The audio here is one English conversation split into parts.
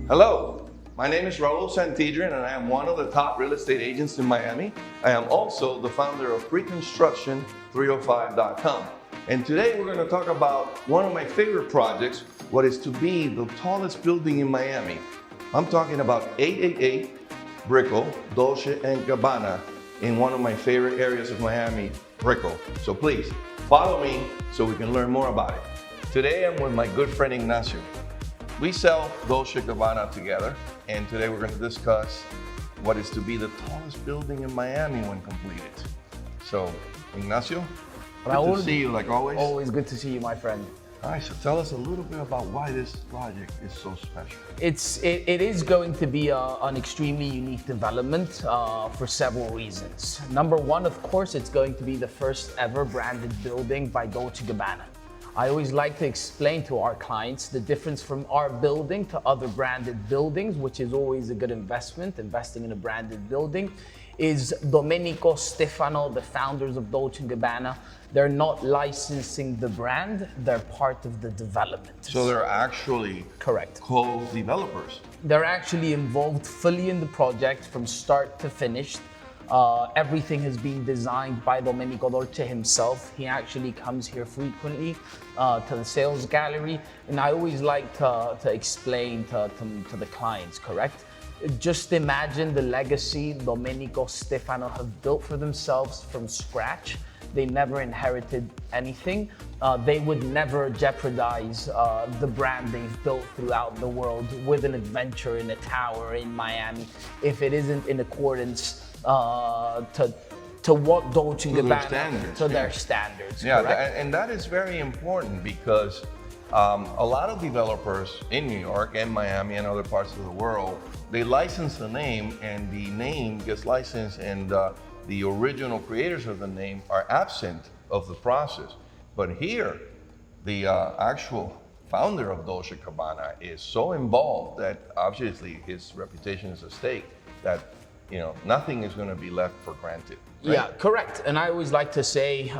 Hello, my name is Raul Santidrián and I am one of the top real estate agents in Miami. I am also the founder of preconstruction305.com. And today we're going to talk about one of my favorite projects, what is to be the tallest building in Miami. I'm talking about 888 Brickell Dolce Gabbana in one of my favorite areas of Miami, Brickell. So please follow me so we can learn more about it. Today I'm with my good friend Ignacio. We sell Dolce Gabbana together, and today we're going to discuss what is to be the tallest building in Miami when completed. So, Ignacio, Raul, good to see you like always. Always good to see you, my friend. All right, so tell us a little bit about why this project is so special. It is going to be an extremely unique development for several reasons. Number one, of course, it's going to be the first ever branded building by Dolce Gabbana. I always like to explain to our clients the difference from our building to other branded buildings, which is always a good investment. Investing in a branded building is Domenico, Stefano, the founders of Dolce & Gabbana. They're not licensing the brand, they're part of the development. So they're actually correct co-developers. They're actually involved fully in the project from start to finish. Everything has been designed by Domenico Dolce himself. He actually comes here frequently to the sales gallery, and I always like to explain to the clients, correct? Just imagine the legacy Domenico, Stefano have built for themselves from scratch. They never inherited anything. They would never jeopardize the brand they've built throughout the world with an adventure in a tower in Miami if it isn't in accordance to what Dolce & Gabbana, to their standards. Yeah, correct? And that is very important because a lot of developers in New York and Miami and other parts of the world, they license the name and the name gets licensed and the original creators of the name are absent of the process. But here, the actual founder of Dolce Gabbana is so involved that obviously his reputation is at stake that nothing is going to be left for granted. Right? Yeah, correct. And I always like to say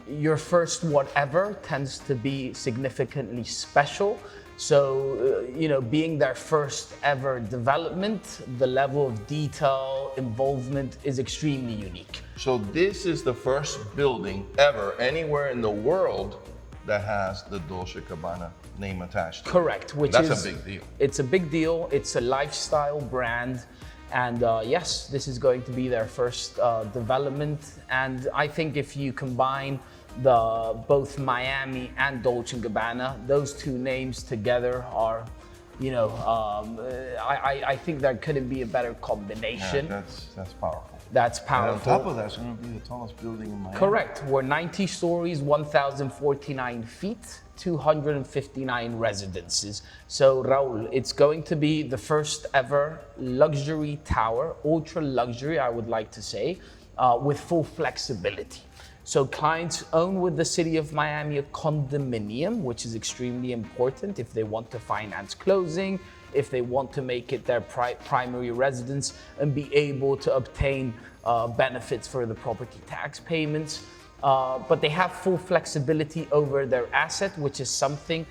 your first whatever tends to be significantly special. So, being their first ever development, the level of detail, involvement is extremely unique. So this is the first building ever anywhere in the world that has the Dolce Gabbana name attached to it. Correct. That's a big deal. It's a big deal. It's a lifestyle brand. And yes, this is going to be their first development. And I think if you combine both Miami and Dolce & Gabbana, those two names together are, I think there couldn't be a better combination. Yeah, that's powerful. That's powerful. And on top of that, it's going to be the tallest building in Miami. Correct. We're 90 stories, 1,049 feet, 259 residences. So Raul, it's going to be the first ever luxury tower, ultra luxury, I would like to say, with full flexibility. So clients own with the city of Miami a condominium, which is extremely important if they want to finance closing, if they want to make it their primary residence and be able to obtain benefits for the property tax payments. But they have full flexibility over their asset, which is something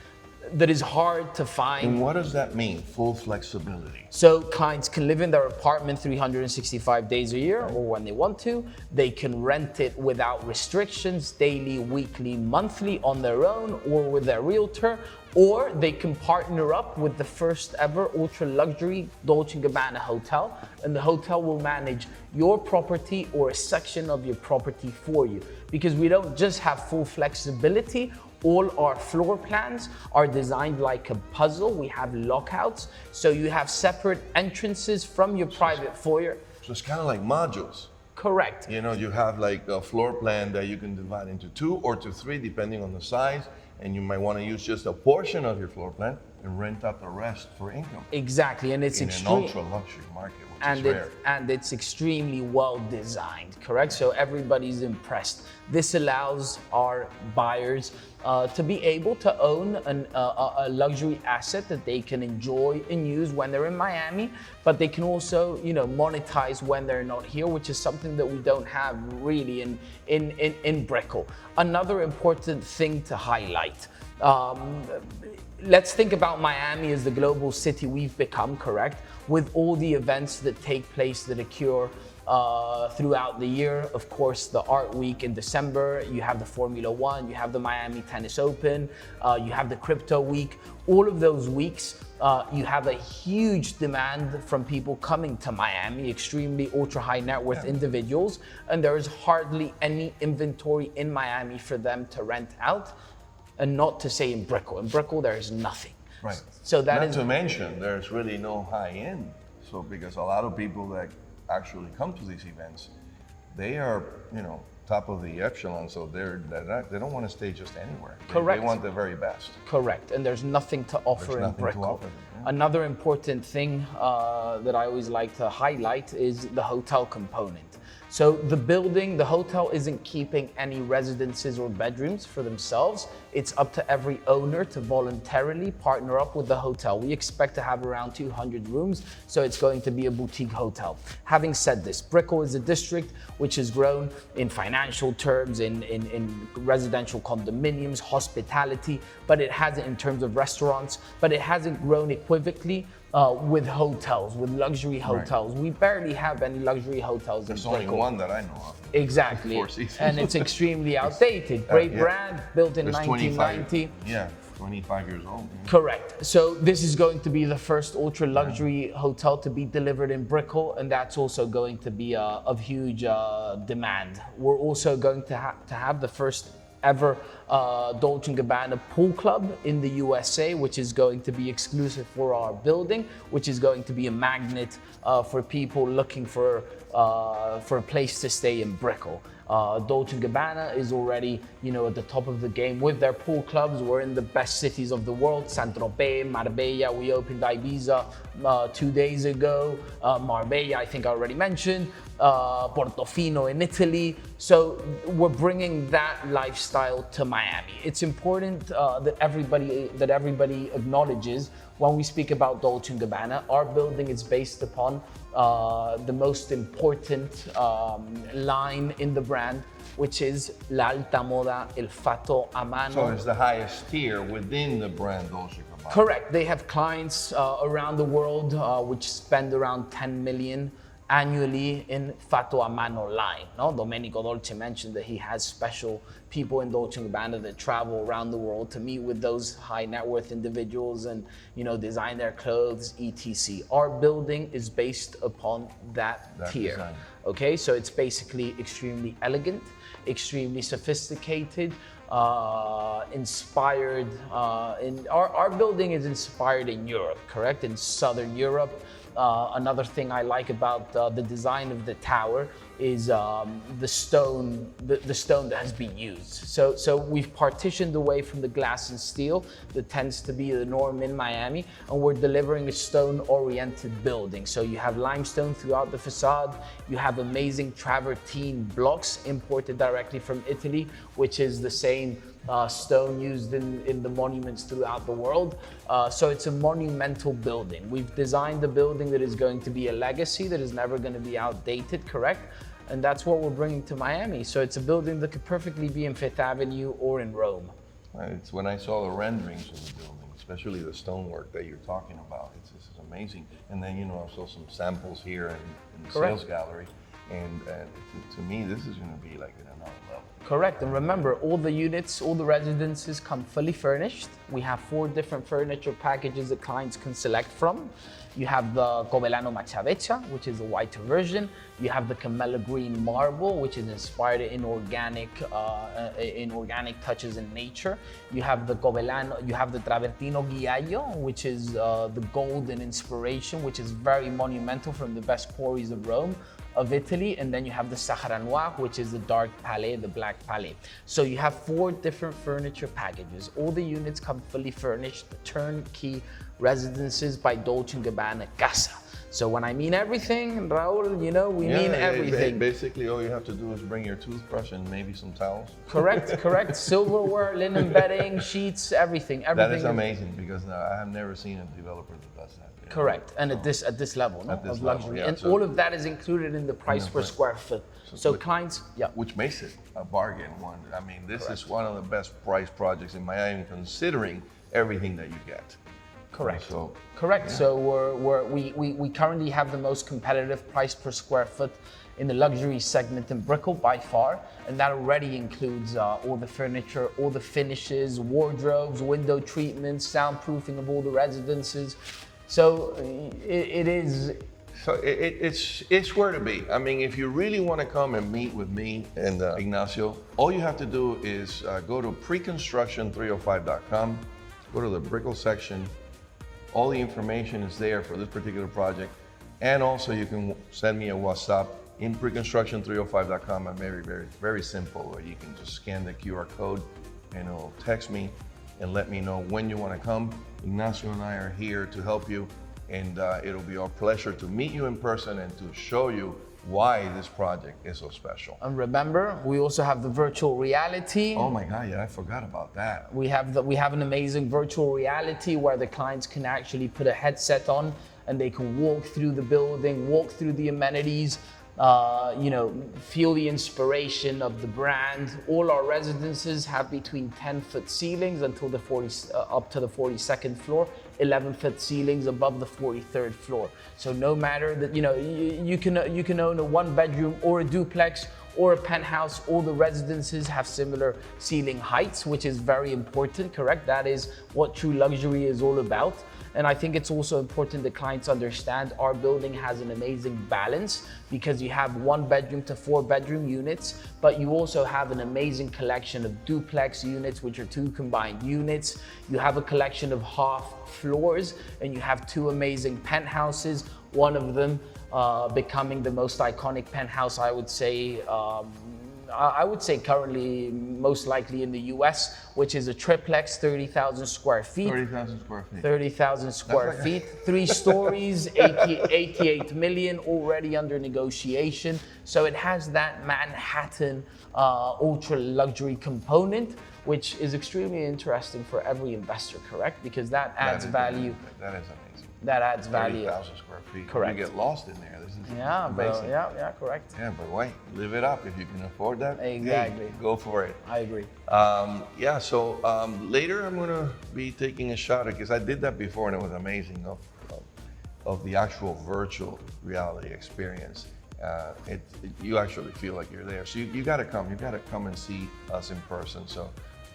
that is hard to find. And what does that mean, full flexibility? So clients can live in their apartment 365 days a year or when they want to. They can rent it without restrictions, daily, weekly, monthly on their own or with their realtor, or they can partner up with the first ever ultra luxury Dolce & Gabbana hotel, and the hotel will manage your property or a section of your property for you. Because we don't just have full flexibility, all our floor plans are designed like a puzzle. We have lockouts, so you have separate entrances from your private foyer. So it's kind of like modules. Correct. You have like a floor plan that you can divide into 2 or to 3 depending on the size, and you might want to use just a portion of your floor plan and rent out the rest for income. Exactly, and it's in an ultra luxury market, which is rare. And it's extremely well designed, correct? So everybody's impressed. This allows our buyers to be able to own a luxury asset that they can enjoy and use when they're in Miami, but they can also, monetize when they're not here, which is something that we don't have really in Brickell. Another important thing to highlight Let's think about Miami as the global city we've become, correct? With all the events that take place that occur throughout the year. Of course, the Art Week in December, you have the Formula One, you have the Miami Tennis Open, you have the Crypto Week. All of those weeks, you have a huge demand from people coming to Miami, extremely ultra high net worth individuals, and there is hardly any inventory in Miami for them to rent out, and not to say in Brickell. In Brickell, there is nothing. Right. So that Not to mention, there's really no high end. So because a lot of people that actually come to these events, they are, top of the echelon. So they don't want to stay just anywhere. Correct. They want the very best. Correct, and there's nothing to offer in Brickell. Another important thing that I always like to highlight is the hotel component. So the hotel isn't keeping any residences or bedrooms for themselves. It's up to every owner to voluntarily partner up with the hotel. We expect to have around 200 rooms, so it's going to be a boutique hotel. Having said this, Brickell is a district which has grown in financial terms, in residential condominiums, hospitality, but it hasn't in terms of restaurants, but it hasn't grown equivocally with hotels, with luxury hotels. Right. We barely have any luxury hotels. There's only one that I know of. Exactly. Four Seasons. And it's extremely outdated. Great brand, built in 1990. 25 years old. Yeah. Correct. So this is going to be the first ultra luxury hotel to be delivered in Brickell, and that's also going to be of huge demand. We're also going to have the first ever Dolce & Gabbana pool club in the USA, which is going to be exclusive for our building, which is going to be a magnet for people looking for a place to stay in Brickell. Dolce & Gabbana is already, at the top of the game with their pool clubs. We're in the best cities of the world: Saint-Tropez, Marbella. We opened Ibiza 2 days ago. Marbella, I think I already mentioned. Portofino in Italy. So we're bringing that lifestyle to Miami. It's important that everybody acknowledges when we speak about Dolce & Gabbana, our building is based upon the most important line in the brand, which is la alta moda, el fatto a mano. So it's the highest tier within the brand Dolce & Gabbana. Correct. They have clients around the world which spend around 10 million annually in fatto a mano line. No? Domenico Dolce mentioned that he has special people in Dolce & Gabbana that travel around the world to meet with those high net worth individuals and design their clothes, etc. Our building is based upon that tier. Design. Okay, so it's basically extremely elegant, extremely sophisticated, inspired. Our building is inspired in Europe, correct? In Southern Europe. Another thing I like about the design of the tower is the stone that has been used. So we've partitioned away from the glass and steel that tends to be the norm in Miami, and we're delivering a stone-oriented building. So you have limestone throughout the facade. You have amazing travertine blocks imported directly from Italy, which is the same stone used in the monuments throughout the world. So it's a monumental building. We've designed a building that is going to be a legacy, that is never going to be outdated, correct? And that's what we're bringing to Miami. So it's a building that could perfectly be in Fifth Avenue or in Rome. It's when I saw the renderings of the building, especially the stonework that you're talking about, this is amazing. And then, I saw some samples here in the sales gallery. And to me, this is going to be like at another level. Correct. And remember, all the units, all the residences come fully furnished. We have 4 different furniture packages that clients can select from. You have the Covellano Machavecha, which is a whiter version. You have the Camella Green Marble, which is inspired in organic touches in nature. You have the Covellano, you have the Travertino Ghiaio, which is the golden inspiration, which is very monumental from the best quarries of Italy, and then you have the Sahara Noir, which is the dark palette, the black palette. So you have 4 different furniture packages. All the units come fully furnished, turnkey residences by Dolce & Gabbana Casa. So when I mean everything, Raul, you know, we mean everything. Basically, all you have to do is bring your toothbrush and maybe some towels. Correct. Silverware, linen bedding, sheets, everything. That is amazing because I have never seen a developer that does that. Correct, and at this level of luxury, and all of that is included in the price per square foot. So clients, which makes it a bargain one. I mean, this is one of the best price projects in Miami, considering everything that you get. Correct. So, Correct. So we currently have the most competitive price per square foot in the luxury segment in Brickell by far, and that already includes all the furniture, all the finishes, wardrobes, window treatments, soundproofing of all the residences. So it is. So it's where to be. I mean, if you really want to come and meet with me and Ignacio, all you have to do is go to preconstruction305.com, go to the Brickell section. All the information is there for this particular project. And also you can send me a WhatsApp in preconstruction305.com. I'm very simple. Where you can just scan the QR code and it'll text me and let me know when you want to come. Ignacio and I are here to help you, and it'll be our pleasure to meet you in person and to show you why this project is so special. And remember, we also have the virtual reality. Oh my God, yeah, I forgot about that. We have an amazing virtual reality where the clients can actually put a headset on and they can walk through the building, walk through the amenities, feel the inspiration of the brand. All our residences have between 10-foot ceilings until up to the 42nd floor, 11-foot ceilings above the 43rd floor. So no matter that, you can own a 1-bedroom or a duplex or a penthouse. All the residences have similar ceiling heights, which is very important, correct? That is what true luxury is all about. And I think it's also important that clients understand our building has an amazing balance, because you have 1-bedroom to 4-bedroom units, but you also have an amazing collection of duplex units, which are 2 combined units. You have a collection of half floors, and you have 2 amazing penthouses, one of them becoming the most iconic penthouse, I would say currently most likely in the US, which is a triplex, 30,000 square feet. 30,000 square feet. 30,000 square feet, 3 stories, 88 million already under negotiation. So it has that Manhattan ultra luxury component, which is extremely interesting for every investor, correct? Because that adds value. That is amazing. That adds value. 30,000 square feet. Correct. You get lost in there. This is amazing. Bro. Yeah, correct. Yeah, but wait, live it up if you can afford that. Exactly. Hey, go for it. I agree. So later I'm gonna be taking a shot, because I did that before and it was amazing, of the actual virtual reality experience. You actually feel like you're there. So you gotta come. You gotta come and see us in person. So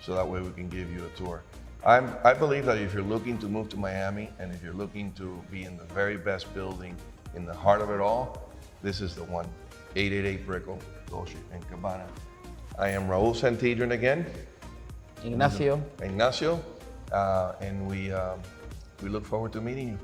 that way we can give you a tour. I believe that if you're looking to move to Miami and if you're looking to be in the very best building in the heart of it all, this is the one. 888 Brickell Dolce Gabbana. I am Raul Santidrián again. Ignacio. And we look forward to meeting you.